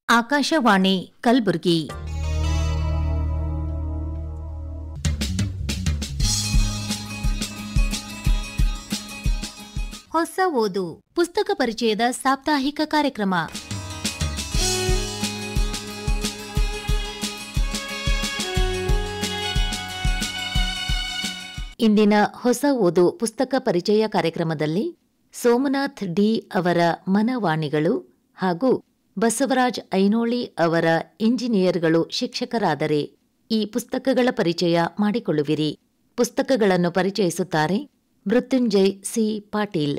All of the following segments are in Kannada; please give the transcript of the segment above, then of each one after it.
ಆಕಾಶವಾಣಿ ಕಲಬುರಗಿ. ಹೊಸ ಓದು ಪುಸ್ತಕ ಪರಿಚಯದ ಸಾಪ್ತಾಹಿಕ ಕಾರ್ಯಕ್ರಮ. ಇಂದಿನ ಹೊಸ ಓದು ಪುಸ್ತಕ ಪರಿಚಯ ಕಾರ್ಯಕ್ರಮದಲ್ಲಿ ಸೋಮನಾಥ್ ಡಿ ಅವರ ಮನವಾಣಿಗಳು ಹಾಗೂ ಬಸವರಾಜ್ ಐನೋಳಿ ಅವರ ಇಂಜಿನಿಯರ್ಗಳು ಶಿಕ್ಷಕರಾದರೆ ಈ ಪುಸ್ತಕಗಳ ಪರಿಚಯ ಮಾಡಿಕೊಳ್ಳುವಿರಿ. ಪುಸ್ತಕಗಳನ್ನು ಪರಿಚಯಿಸುತ್ತಾರೆ ಮೃತ್ಯುಂಜಯ್ ಸಿ ಪಾಟೀಲ್.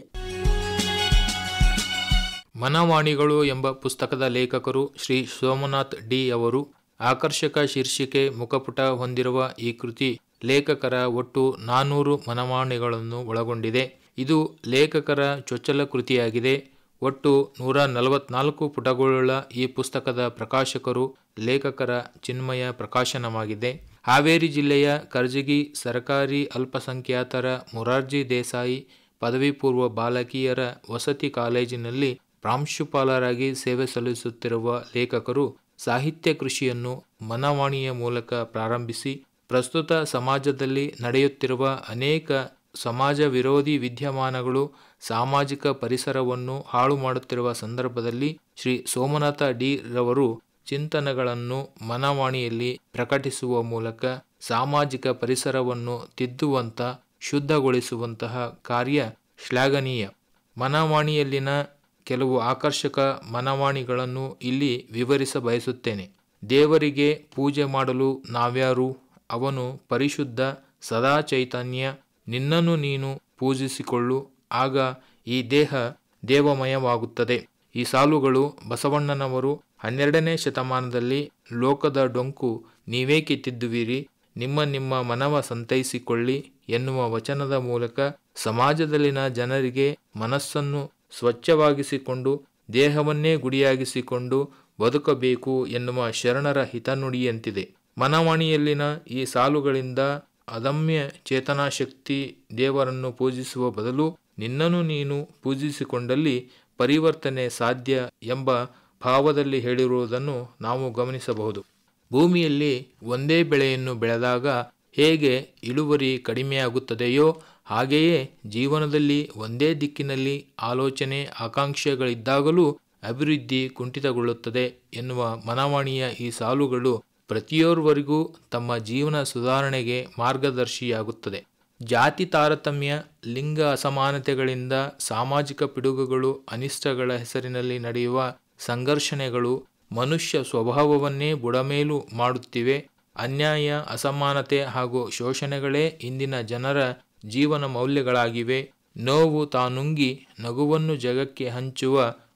ಮನವಾಣಿಗಳು ಎಂಬ ಪುಸ್ತಕದ ಲೇಖಕರು ಶ್ರೀ ಸೋಮನಾಥ್ ಡಿ ಅವರು. ಆಕರ್ಷಕ ಶೀರ್ಷಿಕೆ, ಮುಖಪುಟ ಹೊಂದಿರುವ ಈ ಕೃತಿ ಲೇಖಕರ ಒಟ್ಟು 400 ಮನವಾಣಿಗಳನ್ನು ಒಳಗೊಂಡಿದೆ. ಇದು ಲೇಖಕರ ಚೊಚ್ಚಲ ಕೃತಿಯಾಗಿದೆ. ಒಟ್ಟು 144 ಪುಟಗಳುಳ್ಳ ಈ ಪುಸ್ತಕದ ಪ್ರಕಾಶಕರು ಲೇಖಕರ ಚಿನ್ಮಯ ಪ್ರಕಾಶನವಾಗಿದೆ. ಹಾವೇರಿ ಜಿಲ್ಲೆಯ ಕರ್ಜಗಿ ಸರ್ಕಾರಿ ಅಲ್ಪಸಂಖ್ಯಾತರ ಮೊರಾರ್ಜಿ ದೇಸಾಯಿ ಪದವಿ ಪೂರ್ವ ಬಾಲಕಿಯರ ವಸತಿ ಕಾಲೇಜಿನಲ್ಲಿ ಪ್ರಾಂಶುಪಾಲರಾಗಿ ಸೇವೆ ಸಲ್ಲಿಸುತ್ತಿರುವ ಲೇಖಕರು ಸಾಹಿತ್ಯ ಕೃಷಿಯನ್ನು ಮನವಾಣಿಯ ಮೂಲಕ ಪ್ರಾರಂಭಿಸಿ ಪ್ರಸ್ತುತ ಸಮಾಜದಲ್ಲಿ ನಡೆಯುತ್ತಿರುವ ಅನೇಕ ಸಮಾಜ ವಿರೋಧಿ ವಿದ್ಯಮಾನಗಳು ಸಾಮಾಜಿಕ ಪರಿಸರವನ್ನು ಹಾಳು ಮಾಡುತ್ತಿರುವ ಸಂದರ್ಭದಲ್ಲಿ ಶ್ರೀ ಸೋಮನಾಥ ಡಿ ರವರು ಚಿಂತನೆಗಳನ್ನು ಮನವಾಣಿಯಲ್ಲಿ ಪ್ರಕಟಿಸುವ ಮೂಲಕ ಸಾಮಾಜಿಕ ಪರಿಸರವನ್ನು ತಿದ್ದುವಂತ ಶುದ್ಧಗೊಳಿಸುವಂತಹ ಕಾರ್ಯ ಶ್ಲಾಘನೀಯ. ಮನವಾಣಿಯಲ್ಲಿನ ಕೆಲವು ಆಕರ್ಷಕ ಮನವಾಣಿಗಳನ್ನು ಇಲ್ಲಿ ವಿವರಿಸ ಬಯಸುತ್ತೇನೆ. ದೇವರಿಗೆ ಪೂಜೆ ಮಾಡಲು ನಾವ್ಯಾರು? ಅವನು ಪರಿಶುದ್ಧ, ಸದಾ ಚೈತನ್ಯ. ನಿನ್ನನ್ನು ನೀನು ಪೂಜಿಸಿಕೊಳ್ಳು, ಆಗ ಈ ದೇಹ ದೇವಮಯವಾಗುತ್ತದೆ. ಈ ಸಾಲುಗಳು ಬಸವಣ್ಣನವರು 12ನೇ ಶತಮಾನದಲ್ಲಿ ಲೋಕದ ಡೊಂಕು ನೀವೇಕೆ ತಿದ್ದುವಿರಿ, ನಿಮ್ಮ ಮನವ ಸಂತೈಸಿಕೊಳ್ಳಿ ಎನ್ನುವ ವಚನದ ಮೂಲಕ ಸಮಾಜದಲ್ಲಿನ ಜನರಿಗೆ ಮನಸ್ಸನ್ನು ಸ್ವಚ್ಛವಾಗಿಸಿಕೊಂಡು ದೇಹವನ್ನೇ ಗುಡಿಯಾಗಿಸಿಕೊಂಡು ಬದುಕಬೇಕು ಎನ್ನುವ ಶರಣರ ಹಿತನುಡಿಯಂತಿದೆ. ಮನವಾಣಿಯಲ್ಲಿನ ಈ ಸಾಲುಗಳಿಂದ ಅದಮ್ಯ ಚೇತನಾಶಕ್ತಿ, ದೇವರನ್ನು ಪೂಜಿಸುವ ಬದಲು ನಿನ್ನನ್ನು ನೀನು ಪೂಜಿಸಿಕೊಂಡಲ್ಲಿ ಪರಿವರ್ತನೆ ಸಾಧ್ಯ ಎಂಬ ಭಾವದಲ್ಲಿ ಹೇಳಿರುವುದನ್ನು ನಾವು ಗಮನಿಸಬಹುದು. ಭೂಮಿಯಲ್ಲಿ ಒಂದೇ ಬೆಳೆಯನ್ನು ಬೆಳೆದಾಗ ಹೇಗೆ ಇಳುವರಿ ಕಡಿಮೆಯಾಗುತ್ತದೆಯೋ ಹಾಗೆಯೇ ಜೀವನದಲ್ಲಿ ಒಂದೇ ದಿಕ್ಕಿನಲ್ಲಿ ಆಲೋಚನೆ ಆಕಾಂಕ್ಷೆಗಳಿದ್ದಾಗಲೂ ಅಭಿವೃದ್ಧಿ ಕುಂಠಿತಗೊಳ್ಳುತ್ತದೆ ಎನ್ನುವ ಮನವಾಣಿಯ ಈ ಸಾಲುಗಳು ಪ್ರತಿಯೋರ್ವರಿಗೂ ತಮ್ಮ ಜೀವನ ಸುಧಾರಣೆಗೆ ಮಾರ್ಗದರ್ಶಿಯಾಗುತ್ತದೆ. ಜಾತಿ ತಾರತಮ್ಯ, ಲಿಂಗ ಅಸಮಾನತೆಗಳಿಂದ ಸಾಮಾಜಿಕ ಪಿಡುಗುಗಳು, ಅನಿಷ್ಟಗಳ ಹೆಸರಿನಲ್ಲಿ ನಡೆಯುವ ಸಂಘರ್ಷಣೆಗಳು ಮನುಷ್ಯ ಸ್ವಭಾವವನ್ನೇ ಬುಡಮೇಲು ಮಾಡುತ್ತಿವೆ. ಅನ್ಯಾಯ, ಅಸಮಾನತೆ ಹಾಗೂ ಶೋಷಣೆಗಳೇ ಇಂದಿನ ಜನರ ಜೀವನ ಮೌಲ್ಯಗಳಾಗಿವೆ. ನೋವು ತಾನುಂಗಿ ನಗುವನ್ನು ಜಗಕ್ಕೆ ಹಂಚುವ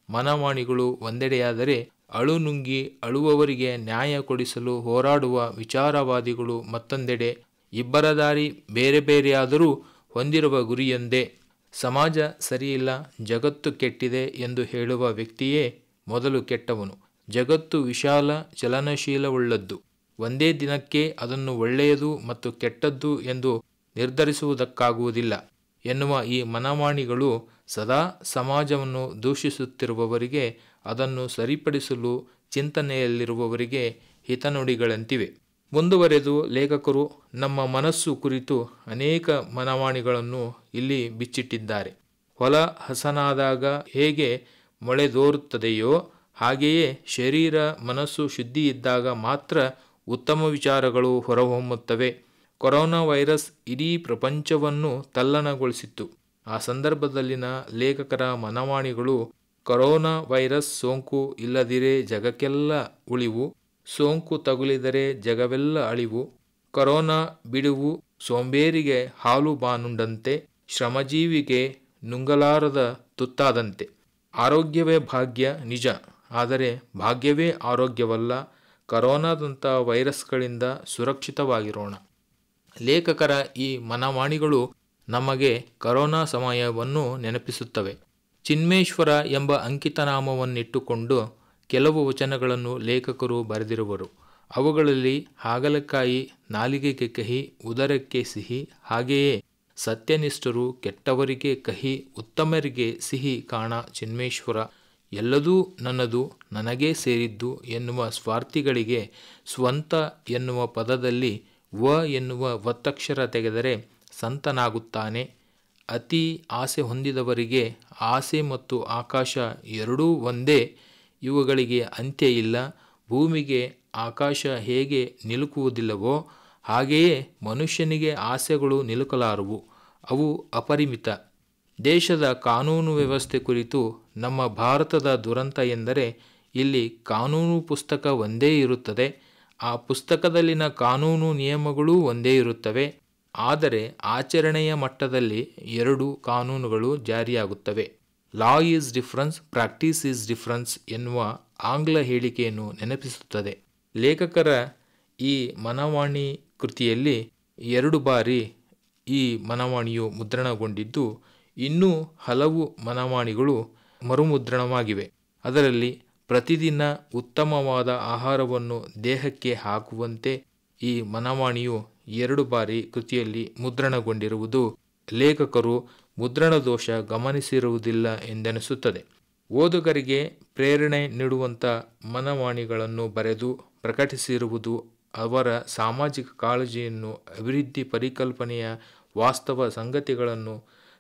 ಮನವಾಣಿಗಳು ಒಂದೆಡೆಯಾದರೆ, ಅಳುನುಂಗಿ ಅಳುವವರಿಗೆ ನ್ಯಾಯ ಕೊಡಿಸಲು ಹೋರಾಡುವ ವಿಚಾರವಾದಿಗಳು ಮತ್ತೊಂದೆಡೆ. ಇಬ್ಬರ ದಾರಿ ಬೇರೆ ಬೇರೆಯಾದರೂ ಹೊಂದಿರುವ ಗುರಿಯೊಂದೇ. ಸಮಾಜ ಸರಿಯಿಲ್ಲ, ಜಗತ್ತು ಕೆಟ್ಟಿದೆ ಎಂದು ಹೇಳುವ ವ್ಯಕ್ತಿಯೇ ಮೊದಲು ಕೆಟ್ಟವನು. ಜಗತ್ತು ವಿಶಾಲ, ಚಲನಶೀಲವುಳ್ಳದ್ದು. ಒಂದೇ ದಿನಕ್ಕೆ ಅದನ್ನು ಒಳ್ಳೆಯದು ಮತ್ತು ಕೆಟ್ಟದ್ದು ಎಂದು ನಿರ್ಧರಿಸುವುದಕ್ಕಾಗುವುದಿಲ್ಲ ಎನ್ನುವ ಈ ಮನವಾಣಿಗಳು ಸದಾ ಸಮಾಜವನ್ನು ದೂಷಿಸುತ್ತಿರುವವರಿಗೆ, ಅದನ್ನು ಸರಿಪಡಿಸಲು ಚಿಂತನೆಯಲ್ಲಿರುವವರಿಗೆ ಹಿತನುಡಿಗಳಂತಿವೆ. ಮುಂದುವರೆದು ಲೇಖಕರು ನಮ್ಮ ಮನಸ್ಸು ಕುರಿತು ಅನೇಕ ಮನವಾಣಿಗಳನ್ನು ಇಲ್ಲಿ ಬಿಚ್ಚಿಟ್ಟಿದ್ದಾರೆ. ಹೊಲ ಹಸನಾದಾಗ ಹೇಗೆ ಮೊಳೆದೋರುತ್ತದೆಯೋ ಹಾಗೆಯೇ ಶರೀರ ಮನಸ್ಸು ಶುದ್ಧಿಯಿದ್ದಾಗ ಮಾತ್ರ ಉತ್ತಮ ವಿಚಾರಗಳು ಹೊರಹೊಮ್ಮುತ್ತವೆ. ಕೊರೋನಾ ವೈರಸ್ ಇಡೀ ಪ್ರಪಂಚವನ್ನು ತಲ್ಲಣಗೊಳಿಸಿತ್ತು. ಆ ಸಂದರ್ಭದಲ್ಲಿನ ಲೇಖಕರ ಮನವಾಣಿಗಳು ಕೊರೋನಾ ವೈರಸ್ ಸೋಂಕು ಇಲ್ಲದಿರೇ ಜಗಕ್ಕೆಲ್ಲ ಉಳಿವು, ಸೋಂಕು ತಗುಲಿದರೆ ಜಗವೆಲ್ಲ ಅಳಿವು, ಕೊರೋನಾ ಬಿಡುವು ಸೋಂಬೇರಿಗೆ ಹಾಲು ಬಾನುಂಡಂತೆ, ಶ್ರಮಜೀವಿಗೆ ನುಂಗಲಾರದ ತುತ್ತಾದಂತೆ. ಆರೋಗ್ಯವೇ ಭಾಗ್ಯ ನಿಜ, ಆದರೆ ಭಾಗ್ಯವೇ ಆರೋಗ್ಯವಲ್ಲ. ಕೊರೋನಾದಂಥ ವೈರಸ್ಗಳಿಂದ ಸುರಕ್ಷಿತವಾಗಿರೋಣ. ಲೇಖಕರ ಈ ಮನವಾಣಿಗಳು ನಮಗೆ ಕೊರೋನಾ ಸಮಯವನ್ನು ನೆನಪಿಸುತ್ತವೆ. ಚಿನ್ಮೇಶ್ವರ ಎಂಬ ಅಂಕಿತನಾಮವನ್ನಿಟ್ಟುಕೊಂಡು ಕೆಲವು ವಚನಗಳನ್ನು ಲೇಖಕರು ಬರೆದಿರುವರು. ಅವುಗಳಲ್ಲಿ ಹಾಗಲಕಾಯಿ ನಾಲಿಗೆಗೆ ಕಹಿ, ಉದರಕ್ಕೆ ಸಿಹಿ, ಹಾಗೆಯೇ ಸತ್ಯನಿಷ್ಠರು ಕೆಟ್ಟವರಿಗೆ ಕಹಿ, ಉತ್ತಮರಿಗೆ ಸಿಹಿ ಕಾಣ ಚಿನ್ಮೇಶ್ವರ ಎಲ್ಲದೂ ನನ್ನದು, ನನಗೇ ಸೇರಿದ್ದು ಎನ್ನುವ ಸ್ವಾರ್ಥಿಗಳಿಗೆ ಸ್ವಂತ ಎನ್ನುವ ಪದದಲ್ಲಿ ವ ಎನ್ನುವ ಒತ್ತಕ್ಷರ ತೆಗೆದರೆ ಸಂತನಾಗುತ್ತಾನೆ. ಅತಿ ಆಸೆ ಹೊಂದಿದವರಿಗೆ ಆಸೆ ಮತ್ತು ಆಕಾಶ ಎರಡೂ ಒಂದೇ, ಇವುಗಳಿಗೆ ಅಂತ್ಯ ಇಲ್ಲ. ಭೂಮಿಗೆ ಆಕಾಶ ಹೇಗೆ ನಿಲುಕುವುದಿಲ್ಲವೋ ಹಾಗೆಯೇ ಮನುಷ್ಯನಿಗೆ ಆಸೆಗಳು ನಿಲುಕಲಾರವು, ಅವು ಅಪರಿಮಿತ. ದೇಶದ ಕಾನೂನು ವ್ಯವಸ್ಥೆ ಕುರಿತು ನಮ್ಮ ಭಾರತದ ದುರಂತ ಎಂದರೆ ಇಲ್ಲಿ ಕಾನೂನು ಪುಸ್ತಕ ಒಂದೇ ಇರುತ್ತದೆ, ಆ ಪುಸ್ತಕದಲ್ಲಿನ ಕಾನೂನು ನಿಯಮಗಳೂ ಒಂದೇ ಇರುತ್ತವೆ. ಆದರೆ ಆಚರಣೆಯ ಮಟ್ಟದಲ್ಲಿ ಎರಡು ಕಾನೂನುಗಳು ಜಾರಿಯಾಗುತ್ತವೆ. Law is difference, practice is difference ಎನ್ನುವ ಆಂಗ್ಲ ಹೇಳಿಕೆಯನ್ನು ನೆನಪಿಸುತ್ತದೆ. ಲೇಖಕರ ಈ ಮನವಾಣಿ ಕೃತಿಯಲ್ಲಿ 2 ಬಾರಿ ಈ ಮನವಾಣಿಯು ಮುದ್ರಣಗೊಂಡಿದ್ದು, ಇನ್ನೂ ಹಲವು ಮನವಾಣಿಗಳು ಮರುಮುದ್ರಣವಾಗಿವೆ. ಅದರಲ್ಲಿ ಪ್ರತಿದಿನ ಉತ್ತಮವಾದ ಆಹಾರವನ್ನು ದೇಹಕ್ಕೆ ಹಾಕುವಂತೆ ಈ ಮನವಾಣಿಯು 2 ಬಾರಿ ಕೃತಿಯಲ್ಲಿ ಮುದ್ರಣಗೊಂಡಿರುವುದು ಲೇಖಕರು ಮುದ್ರಣ ದೋಷ ಗಮನಿಸಿರುವುದಿಲ್ಲ ಎಂದೆನಿಸುತ್ತದೆ. ಓದುಗರಿಗೆ ಪ್ರೇರಣೆ ನೀಡುವಂಥ ಮನವಾಣಿಗಳನ್ನು ಬರೆದು ಪ್ರಕಟಿಸಿರುವುದು ಅವರ ಸಾಮಾಜಿಕ ಕಾಳಜಿಯನ್ನು, ಅಭಿವೃದ್ಧಿ ಪರಿಕಲ್ಪನೆಯ ವಾಸ್ತವ ಸಂಗತಿಗಳನ್ನು,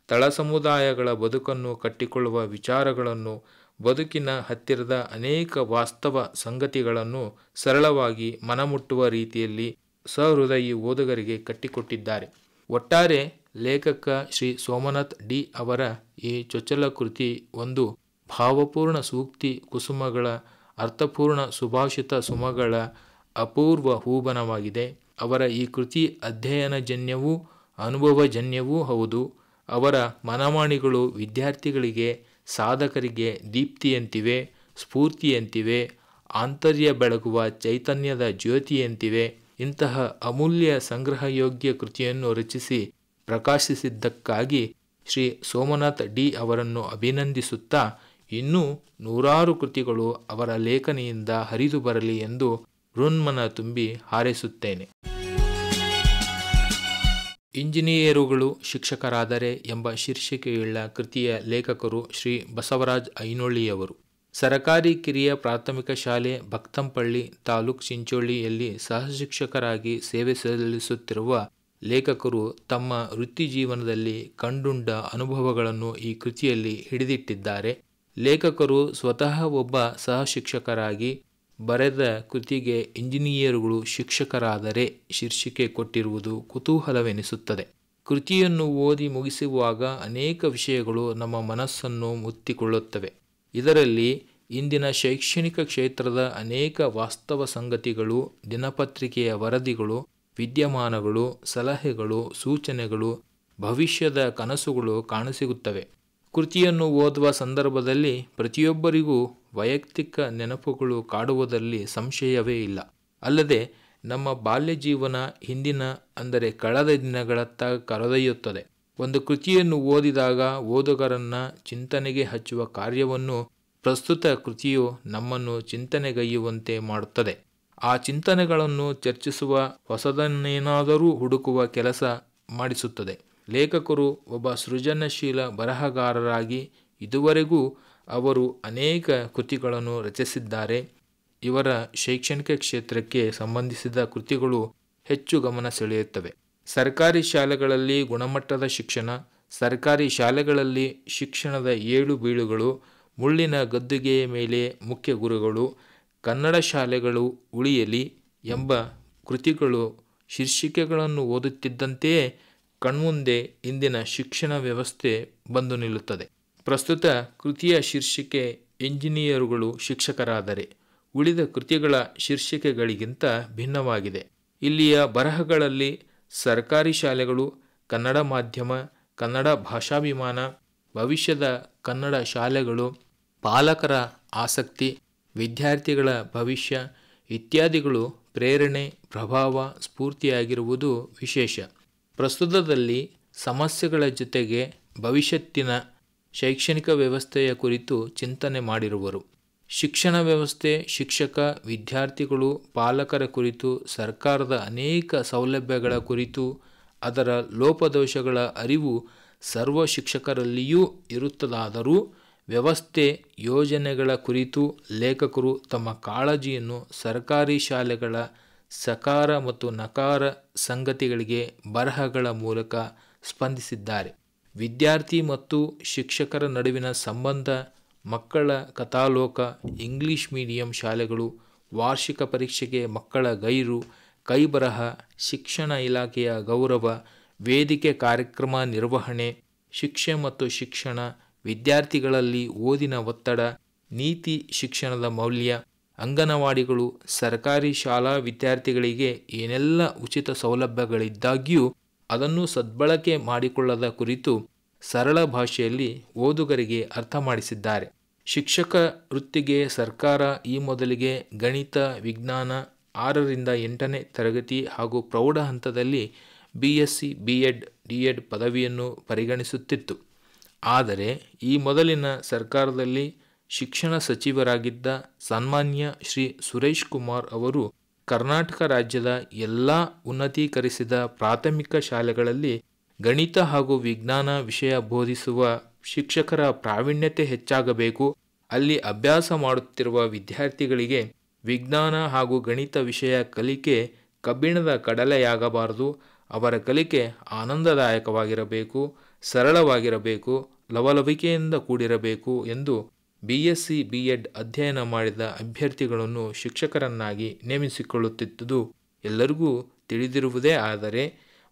ತಳ ಸಮುದಾಯಗಳ ಬದುಕನ್ನು ಕಟ್ಟಿಕೊಳ್ಳುವ ವಿಚಾರಗಳನ್ನು, ಬದುಕಿನ ಹತ್ತಿರದ ಅನೇಕ ವಾಸ್ತವ ಸಂಗತಿಗಳನ್ನು ಸರಳವಾಗಿ ಮನಮುಟ್ಟುವ ರೀತಿಯಲ್ಲಿ ಸಹೃದಯಿ ಓದುಗರಿಗೆ ಕಟ್ಟಿಕೊಟ್ಟಿದ್ದಾರೆ. ಒಟ್ಟಾರೆ ಲೇಖಕ ಶ್ರೀ ಸೋಮನಾಥ್ ಡಿ ಅವರ ಈ ಚೊಚ್ಚಲ ಕೃತಿ ಒಂದು ಭಾವಪೂರ್ಣ ಸೂಕ್ತಿ ಕುಸುಮಗಳ, ಅರ್ಥಪೂರ್ಣ ಸುಭಾಷಿತ ಸುಮಗಳ ಅಪೂರ್ವ ಹೂಬನವಾಗಿದೆ. ಅವರ ಈ ಕೃತಿ ಅಧ್ಯಯನಜನ್ಯವೂ ಅನುಭವಜನ್ಯವೂ ಹೌದು. ಅವರ ಮನವಾಣಿಗಳು ವಿದ್ಯಾರ್ಥಿಗಳಿಗೆ, ಸಾಧಕರಿಗೆ ದೀಪ್ತಿಯಂತಿವೆ, ಸ್ಫೂರ್ತಿಯಂತಿವೆ, ಆಂತರ್ಯ ಬೆಳಗುವ ಚೈತನ್ಯದ ಜ್ಯೋತಿಯಂತಿವೆ. ಇಂತಹ ಅಮೂಲ್ಯ ಸಂಗ್ರಹಯೋಗ್ಯ ಕೃತಿಯನ್ನು ರಚಿಸಿ ಪ್ರಕಾಶಿಸಿದ್ದಕ್ಕಾಗಿ ಶ್ರೀ ಸೋಮನಾಥ್ ಡಿ ಅವರನ್ನು ಅಭಿನಂದಿಸುತ್ತಾ, ಇನ್ನೂ 100 ಕೃತಿಗಳು ಅವರ ಲೇಖನಿಯಿಂದ ಹರಿದು ಬರಲಿ ಎಂದು ಹೃನ್ಮನ ತುಂಬಿ ಹಾರೈಸುತ್ತೇನೆ. ಇಂಜಿನಿಯರುಗಳು ಶಿಕ್ಷಕರಾದರೆ ಎಂಬ ಶೀರ್ಷಿಕೆಯುಳ್ಳ ಕೃತಿಯ ಲೇಖಕರು ಶ್ರೀ ಬಸವರಾಜ್ ಐನೊಳ್ಳಿಯವರು. ಸರಕಾರಿ ಕಿರಿಯ ಪ್ರಾಥಮಿಕ ಶಾಲೆ ಭಕ್ತಂಪಳ್ಳಿ, ತಾಲೂಕು ಚಿಂಚೋಳಿಯಲ್ಲಿ ಸಹಶಿಕ್ಷಕರಾಗಿ ಸೇವೆ ಸಲ್ಲಿಸುತ್ತಿರುವ ಲೇಖಕರು ತಮ್ಮ ವೃತ್ತಿ ಜೀವನದಲ್ಲಿ ಕಂಡುಂಡ ಅನುಭವಗಳನ್ನು ಈ ಕೃತಿಯಲ್ಲಿ ಹಿಡಿದಿಟ್ಟಿದ್ದಾರೆ. ಲೇಖಕರು ಸ್ವತಃ ಒಬ್ಬ ಸಹಶಿಕ್ಷಕರಾಗಿ ಬರೆದ ಕೃತಿಗೆ ಇಂಜಿನಿಯರುಗಳು ಶಿಕ್ಷಕರಾದರೆ ಶೀರ್ಷಿಕೆ ಕೊಟ್ಟಿರುವುದು ಕುತೂಹಲವೆನಿಸುತ್ತದೆ. ಕೃತಿಯನ್ನು ಓದಿ ಮುಗಿಸುವಾಗ ಅನೇಕ ವಿಷಯಗಳು ನಮ್ಮ ಮನಸ್ಸನ್ನು ಮುತ್ತಿಕೊಳ್ಳುತ್ತವೆ. ಇದರಲ್ಲಿ ಇಂದಿನ ಶೈಕ್ಷಣಿಕ ಕ್ಷೇತ್ರದ ಅನೇಕ ವಾಸ್ತವ ಸಂಗತಿಗಳು, ದಿನಪತ್ರಿಕೆಯ ವರದಿಗಳು, ವಿದ್ಯಮಾನಗಳು, ಸಲಹೆಗಳು, ಸೂಚನೆಗಳು, ಭವಿಷ್ಯದ ಕನಸುಗಳು ಕಾಣಸಿಗುತ್ತವೆ. ಕೃತಿಯನ್ನು ಓದುವ ಸಂದರ್ಭದಲ್ಲಿ ಪ್ರತಿಯೊಬ್ಬರಿಗೂ ವೈಯಕ್ತಿಕ ನೆನಪುಗಳು ಕಾಡುವುದರಲ್ಲಿ ಸಂಶಯವೇ ಇಲ್ಲ. ಅಲ್ಲದೆ ನಮ್ಮ ಬಾಲ್ಯ ಜೀವನ ಹಿಂದಿನ, ಅಂದರೆ ಕಳೆದ ದಿನಗಳತ್ತ ಕರೆದೊಯ್ಯುತ್ತದೆ. ಒಂದು ಕೃತಿಯನ್ನು ಓದಿದಾಗ ಓದುಗರನ್ನ ಚಿಂತನೆಗೆ ಹಚ್ಚುವ ಕಾರ್ಯವನ್ನು ಪ್ರಸ್ತುತ ಕೃತಿಯು ನಮ್ಮನ್ನು ಚಿಂತನೆಗೈಯುವಂತೆ ಮಾಡುತ್ತದೆ. ಆ ಚಿಂತನೆಗಳನ್ನು ಚರ್ಚಿಸುವ, ಹೊಸದನ್ನೇನಾದರೂ ಹುಡುಕುವ ಕೆಲಸ ಮಾಡಿಸುತ್ತದೆ. ಲೇಖಕರು ಒಬ್ಬ ಸೃಜನಶೀಲ ಬರಹಗಾರರಾಗಿ ಇದುವರೆಗೂ ಅವರು ಅನೇಕ ಕೃತಿಗಳನ್ನು ರಚಿಸಿದ್ದಾರೆ. ಇವರ ಶೈಕ್ಷಣಿಕ ಕ್ಷೇತ್ರಕ್ಕೆ ಸಂಬಂಧಿಸಿದ ಕೃತಿಗಳು ಹೆಚ್ಚು ಗಮನ ಸೆಳೆಯುತ್ತವೆ. ಸರ್ಕಾರಿ ಶಾಲೆಗಳಲ್ಲಿ ಗುಣಮಟ್ಟದ ಶಿಕ್ಷಣ, ಸರ್ಕಾರಿ ಶಾಲೆಗಳಲ್ಲಿ ಶಿಕ್ಷಣದ ಏಳು ಬೀಳುಗಳು, ಮುಳ್ಳಿನ ಗದ್ದುಗೆಯ ಮೇಲೆ ಮುಖ್ಯ ಗುರುಗಳು, ಕನ್ನಡ ಶಾಲೆಗಳು ಉಳಿಯಲಿ ಎಂಬ ಕೃತಿಗಳು ಶೀರ್ಷಿಕೆಗಳನ್ನು ಓದುತ್ತಿದ್ದಂತೆಯೇ ಕಣ್ಮುಂದೆ ಇಂದಿನ ಶಿಕ್ಷಣ ವ್ಯವಸ್ಥೆ ಬಂದು ನಿಲ್ಲುತ್ತದೆ. ಪ್ರಸ್ತುತ ಕೃತಿಯ ಶೀರ್ಷಿಕೆ ಇಂಜಿನಿಯರುಗಳು ಶಿಕ್ಷಕರಾದರೆ ಉಳಿದ ಕೃತಿಗಳ ಶೀರ್ಷಿಕೆಗಳಿಗಿಂತ ಭಿನ್ನವಾಗಿದೆ. ಇಲ್ಲಿಯ ಬರಹಗಳಲ್ಲಿ ಸರ್ಕಾರಿ ಶಾಲೆಗಳು, ಕನ್ನಡ ಮಾಧ್ಯಮ, ಕನ್ನಡ ಭಾಷಾಭಿಮಾನ, ಭವಿಷ್ಯದ ಕನ್ನಡ ಶಾಲೆಗಳು, ಪಾಲಕರ ಆಸಕ್ತಿ, ವಿದ್ಯಾರ್ಥಿಗಳ ಭವಿಷ್ಯ ಇತ್ಯಾದಿಗಳು ಪ್ರೇರಣೆ, ಪ್ರಭಾವ, ಸ್ಫೂರ್ತಿಯಾಗಿರುವುದು ವಿಶೇಷ. ಪ್ರಸ್ತುತದಲ್ಲಿ ಸಮಸ್ಯೆಗಳ ಜೊತೆಗೆ ಭವಿಷ್ಯತ್ತಿನ ಶೈಕ್ಷಣಿಕ ವ್ಯವಸ್ಥೆಯ ಕುರಿತು ಚಿಂತನೆ ಮಾಡಿರುವರು. ಶಿಕ್ಷಣ ವ್ಯವಸ್ಥೆ, ಶಿಕ್ಷಕ, ವಿದ್ಯಾರ್ಥಿಗಳು, ಪಾಲಕರ ಕುರಿತು, ಸರ್ಕಾರದ ಅನೇಕ ಸೌಲಭ್ಯಗಳ ಕುರಿತು, ಅದರ ಲೋಪದೋಷಗಳ ಅರಿವು ಸರ್ವ ಶಿಕ್ಷಕರಲ್ಲಿಯೂ ಇರುತ್ತದಾದರೂ ವ್ಯವಸ್ಥೆ ಯೋಜನೆಗಳ ಕುರಿತು ಲೇಖಕರು ತಮ್ಮ ಕಾಳಜಿಯನ್ನು ಸರ್ಕಾರಿ ಶಾಲೆಗಳ ಸಕಾರ ಮತ್ತು ನಕಾರ ಸಂಗತಿಗಳಿಗೆ ಬರಹಗಳ ಮೂಲಕ ಸ್ಪಂದಿಸಿದ್ದಾರೆ. ವಿದ್ಯಾರ್ಥಿ ಮತ್ತು ಶಿಕ್ಷಕರ ನಡುವಿನ ಸಂಬಂಧ, ಮಕ್ಕಳ ಕಥಾಲೋಕ, ಇಂಗ್ಲಿಷ್ ಮೀಡಿಯಂ ಶಾಲೆಗಳು, ವಾರ್ಷಿಕ ಪರೀಕ್ಷೆಗೆ ಮಕ್ಕಳ ಗೈರು, ಕೈಬರಹ, ಶಿಕ್ಷಣ ಇಲಾಖೆಯ ಗೌರವ, ವೇದಿಕೆ ಕಾರ್ಯಕ್ರಮ ನಿರ್ವಹಣೆ, ಶಿಕ್ಷೆ ಮತ್ತು ಶಿಕ್ಷಣ, ವಿದ್ಯಾರ್ಥಿಗಳಲ್ಲಿ ಓದಿನ ಒತ್ತಡ, ನೀತಿ ಶಿಕ್ಷಣದ ಮೌಲ್ಯ, ಅಂಗನವಾಡಿಗಳು, ಸರ್ಕಾರಿ ಶಾಲಾ ವಿದ್ಯಾರ್ಥಿಗಳಿಗೆ ಏನೆಲ್ಲ ಉಚಿತ ಸೌಲಭ್ಯಗಳಿದ್ದಾಗ್ಯೂ ಅದನ್ನು ಸದ್ಬಳಕೆ ಮಾಡಿಕೊಳ್ಳದ ಕುರಿತು ಸರಳ ಭಾಷೆಯಲ್ಲಿ ಓದುಗರಿಗೆ ಅರ್ಥ ಮಾಡಿಸಿದ್ದಾರೆ. ಶಿಕ್ಷಕ ವೃತ್ತಿಗೆ ಸರ್ಕಾರ ಈ ಮೊದಲಿಗೆ ಗಣಿತ, ವಿಜ್ಞಾನ 6ರಿಂದ 8ನೇ ತರಗತಿ ಹಾಗೂ ಪ್ರೌಢ ಹಂತದಲ್ಲಿ BSc, B.Ed, D.Ed ಪದವಿಯನ್ನು ಪರಿಗಣಿಸುತ್ತಿತ್ತು. ಆದರೆ ಈ ಮೊದಲಿನ ಸರ್ಕಾರದಲ್ಲಿ ಶಿಕ್ಷಣ ಸಚಿವರಾಗಿದ್ದ ಸನ್ಮಾನ್ಯ ಶ್ರೀ ಸುರೇಶ್ ಕುಮಾರ್ ಅವರು ಕರ್ನಾಟಕ ರಾಜ್ಯದ ಎಲ್ಲ ಉನ್ನತೀಕರಿಸಿದ ಪ್ರಾಥಮಿಕ ಶಾಲೆಗಳಲ್ಲಿ ಗಣಿತ ಹಾಗೂ ವಿಜ್ಞಾನ ವಿಷಯ ಬೋಧಿಸುವ ಶಿಕ್ಷಕರ ಪ್ರಾವೀಣ್ಯತೆ ಹೆಚ್ಚಾಗಬೇಕು, ಅಲ್ಲಿ ಅಭ್ಯಾಸ ಮಾಡುತ್ತಿರುವ ವಿದ್ಯಾರ್ಥಿಗಳಿಗೆ ವಿಜ್ಞಾನ ಹಾಗೂ ಗಣಿತ ವಿಷಯ ಕಲಿಕೆ ಕಬ್ಬಿಣದ ಕಡಲೆಯಾಗಬಾರದು, ಅವರ ಕಲಿಕೆ ಆನಂದದಾಯಕವಾಗಿರಬೇಕು, ಸರಳವಾಗಿರಬೇಕು, ಲವಲವಿಕೆಯಿಂದ ಕೂಡಿರಬೇಕು ಎಂದು BSc, B.Ed ಅಧ್ಯಯನ ಮಾಡಿದ ಅಭ್ಯರ್ಥಿಗಳನ್ನು ಶಿಕ್ಷಕರನ್ನಾಗಿ ನೇಮಿಸಿಕೊಳ್ಳುತ್ತಿದ್ದುದು ಎಲ್ಲರಿಗೂ ತಿಳಿದಿರುವುದೇ. ಆದರೆ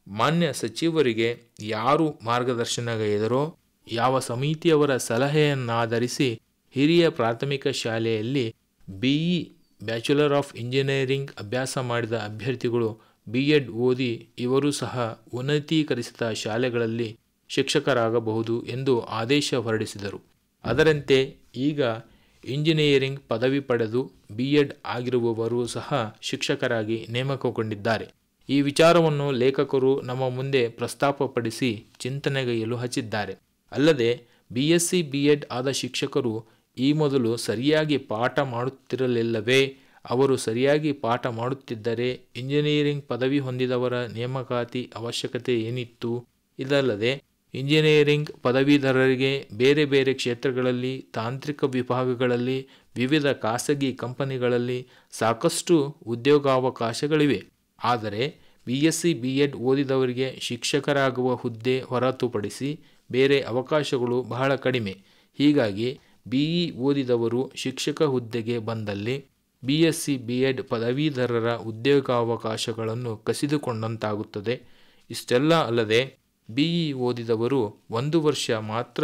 ಮಾನ್ಯ ಸಚಿವರಿಗೆ ಯಾರು ಮಾರ್ಗದರ್ಶನಗೈದರೋ, ಯಾವ ಸಮಿತಿಯವರ ಸಲಹೆಯನ್ನಾಧರಿಸಿ ಹಿರಿಯ ಪ್ರಾಥಮಿಕ ಶಾಲೆಯಲ್ಲಿ BE ಬ್ಯಾಚುಲರ್ ಆಫ್ ಇಂಜಿನಿಯರಿಂಗ್ ಅಭ್ಯಾಸ ಮಾಡಿದ ಅಭ್ಯರ್ಥಿಗಳು B.Ed ಓದಿ ಇವರು ಸಹ ಉನ್ನತೀಕರಿಸಿದ ಶಾಲೆಗಳಲ್ಲಿ ಶಿಕ್ಷಕರಾಗಬಹುದು ಎಂದು ಆದೇಶ ಹೊರಡಿಸಿದರು. ಅದರಂತೆ ಈಗ ಇಂಜಿನಿಯರಿಂಗ್ ಪದವಿ ಪಡೆದು B.Ed ಆಗಿರುವವರು ಸಹ ಶಿಕ್ಷಕರಾಗಿ ನೇಮಕಗೊಂಡಿದ್ದಾರೆ. ಈ ವಿಚಾರವನ್ನು ಲೇಖಕರು ನಮ್ಮ ಮುಂದೆ ಪ್ರಸ್ತಾಪಪಡಿಸಿ ಚಿಂತನೆಗೈಯಲು ಹಚ್ಚಿದ್ದಾರೆ. ಅಲ್ಲದೆ BSc, B.Ed ಆದ ಶಿಕ್ಷಕರು ಈ ಮೊದಲು ಸರಿಯಾಗಿ ಪಾಠ ಮಾಡುತ್ತಿರಲಿಲ್ಲವೇ? ಅವರು ಸರಿಯಾಗಿ ಪಾಠ ಮಾಡುತ್ತಿದ್ದರೆ ಇಂಜಿನಿಯರಿಂಗ್ ಪದವಿ ಹೊಂದಿದವರ ನೇಮಕಾತಿ ಅವಶ್ಯಕತೆ ಏನಿತ್ತು? ಇದಲ್ಲದೆ ಇಂಜಿನಿಯರಿಂಗ್ ಪದವೀಧರರಿಗೆ ಬೇರೆ ಬೇರೆ ಕ್ಷೇತ್ರಗಳಲ್ಲಿ, ತಾಂತ್ರಿಕ ವಿಭಾಗಗಳಲ್ಲಿ, ವಿವಿಧ ಖಾಸಗಿ ಕಂಪನಿಗಳಲ್ಲಿ ಸಾಕಷ್ಟು ಉದ್ಯೋಗಾವಕಾಶಗಳಿವೆ. ಆದರೆ BSc, B.Ed ಓದಿದವರಿಗೆ ಶಿಕ್ಷಕರಾಗುವ ಹುದ್ದೆ ಹೊರತುಪಡಿಸಿ ಬೇರೆ ಅವಕಾಶಗಳು ಬಹಳ ಕಡಿಮೆ. ಹೀಗಾಗಿ BE ಓದಿದವರು ಶಿಕ್ಷಕ ಹುದ್ದೆಗೆ ಬಂದಲ್ಲಿ BSc, B.Ed ಪದವೀಧರರ ಉದ್ಯೋಗಾವಕಾಶಗಳನ್ನು ಕಸಿದುಕೊಂಡಂತಾಗುತ್ತದೆ. ಇಷ್ಟೆಲ್ಲ ಅಲ್ಲದೆ BE ಓದಿದವರು 1 ವರ್ಷ ಮಾತ್ರ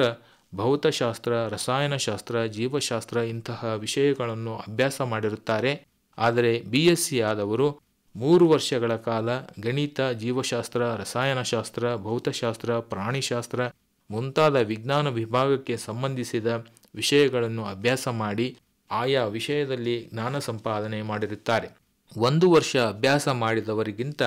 ಭೌತಶಾಸ್ತ್ರ, ರಸಾಯನಶಾಸ್ತ್ರ, ಜೀವಶಾಸ್ತ್ರ ಇಂತಹ ವಿಷಯಗಳನ್ನು ಅಭ್ಯಾಸ ಮಾಡಿರುತ್ತಾರೆ. ಆದರೆ BSc ಆದವರು 3 ವರ್ಷಗಳ ಕಾಲ ಗಣಿತ, ಜೀವಶಾಸ್ತ್ರ, ರಸಾಯನಶಾಸ್ತ್ರ, ಭೌತಶಾಸ್ತ್ರ, ಪ್ರಾಣಿಶಾಸ್ತ್ರ ಮುಂತಾದ ವಿಜ್ಞಾನ ವಿಭಾಗಕ್ಕೆ ಸಂಬಂಧಿಸಿದ ವಿಷಯಗಳನ್ನು ಅಭ್ಯಾಸ ಮಾಡಿ ಆಯಾ ವಿಷಯದಲ್ಲಿ ಜ್ಞಾನ ಸಂಪಾದನೆ ಮಾಡಿರುತ್ತಾರೆ. 1 ವರ್ಷ ಅಭ್ಯಾಸ ಮಾಡಿದವರಿಗಿಂತ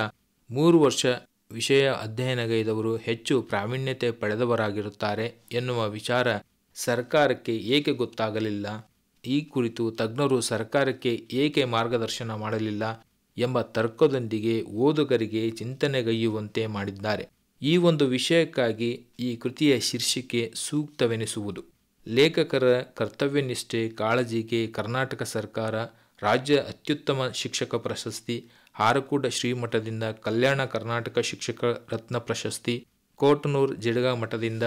3 ವರ್ಷ ವಿಷಯ ಅಧ್ಯಯನಗೈದವರು ಹೆಚ್ಚು ಪ್ರಾವೀಣ್ಯತೆ ಪಡೆದವರಾಗಿರುತ್ತಾರೆ ಎನ್ನುವ ವಿಚಾರ ಸರ್ಕಾರಕ್ಕೆ ಏಕೆ ಗೊತ್ತಾಗಲಿಲ್ಲ? ಈ ಕುರಿತು ತಜ್ಞರು ಸರ್ಕಾರಕ್ಕೆ ಏಕೆ ಮಾರ್ಗದರ್ಶನ ಮಾಡಲಿಲ್ಲ ಎಂಬ ತರ್ಕದೊಂದಿಗೆ ಓದುಗರಿಗೆ ಚಿಂತನೆಗೈಯುವಂತೆ ಮಾಡಿದ್ದಾರೆ. ಈ ಒಂದು ವಿಷಯಕ್ಕಾಗಿ ಈ ಕೃತಿಯ ಶೀರ್ಷಿಕೆ ಸೂಕ್ತವೆನಿಸುವುದು. ಲೇಖಕರ ಕರ್ತವ್ಯನಿಷ್ಠೆ, ಕಾಳಜಿಗೆ ಕರ್ನಾಟಕ ಸರ್ಕಾರ ರಾಜ್ಯ ಅತ್ಯುತ್ತಮ ಶಿಕ್ಷಕ ಪ್ರಶಸ್ತಿ, ಹಾರಕೂಡ ಶ್ರೀಮಠದಿಂದ ಕಲ್ಯಾಣ ಕರ್ನಾಟಕ ಶಿಕ್ಷಕ ರತ್ನ ಪ್ರಶಸ್ತಿ, ಕೋಟನೂರು ಜಿಡಗ ಮಠದಿಂದ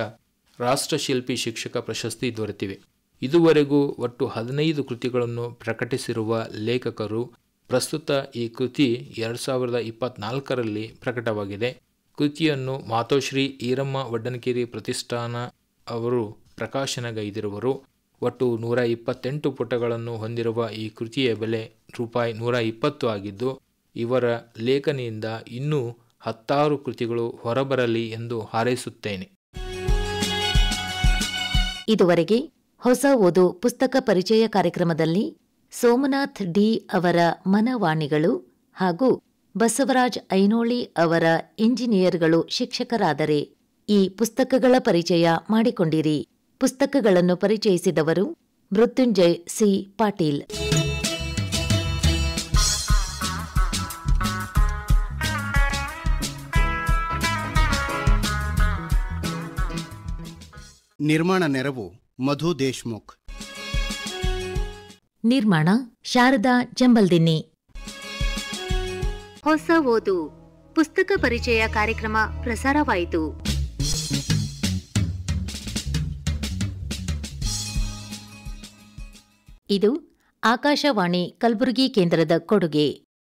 ರಾಷ್ಟ್ರಶಿಲ್ಪಿ ಶಿಕ್ಷಕ ಪ್ರಶಸ್ತಿ ದೊರೆತಿವೆ. ಇದುವರೆಗೂ ಒಟ್ಟು 15 ಕೃತಿಗಳನ್ನು ಪ್ರಕಟಿಸಿರುವ ಲೇಖಕರು ಪ್ರಸ್ತುತ ಈ ಕೃತಿ 2024ರಲ್ಲಿ ಪ್ರಕಟವಾಗಿದೆ. ಕೃತಿಯನ್ನು ಮಾತೋಶ್ರೀ ಈರಮ್ಮ ವಡ್ಡನಕೇರಿ ಪ್ರತಿಷ್ಠಾನ ಅವರು ಪ್ರಕಾಶನಗೈದಿರುವರು. ಒಟ್ಟು 128 ಪುಟಗಳನ್ನು ಹೊಂದಿರುವ ಈ ಕೃತಿಯ ಬೆಲೆ ರೂಪಾಯಿ 120 ಆಗಿದ್ದು, ಇವರ ಲೇಖನಿಯಿಂದ ಇನ್ನೂ 16 ಕೃತಿಗಳು ಹೊರಬರಲಿ ಎಂದು ಹಾರೈಸುತ್ತೇನೆ. ಇದುವರೆಗೆ ಹೊಸ ಓದು ಪುಸ್ತಕ ಪರಿಚಯ ಕಾರ್ಯಕ್ರಮದಲ್ಲಿ ಸೋಮನಾಥ್ ಡಿ ಅವರ ಮನವಾಣಿಗಳು ಹಾಗೂ ಬಸವರಾಜ್ ಐನೋಳಿ ಅವರ ಇಂಜಿನಿಯರ್ಗಳು ಶಿಕ್ಷಕರಾದರೆ ಈ ಪುಸ್ತಕಗಳ ಪರಿಚಯ ಮಾಡಿಕೊಂಡಿರಿ. ಪುಸ್ತಕಗಳನ್ನು ಪರಿಚಯಿಸಿದವರು ಮೃತ್ಯುಂಜಯ್ ಸಿ ಪಾಟೀಲ್. ನಿರ್ಮಾಣ ನೆರವು ಮಧು ದೇಶ್ಮುಖ್. ನಿರ್ಮಾಣ ಶಾರದಾ ಜಂಬಲ್ದಿನ್ನಿ. ಹೊಸ ಓದು ಪುಸ್ತಕ ಪರಿಚಯ ಕಾರ್ಯಕ್ರಮ ಪ್ರಸಾರವಾಯಿತು. ಇದು ಆಕಾಶವಾಣಿ ಕಲಬುರಗಿ ಕೇಂದ್ರದ ಕೊಡುಗೆ.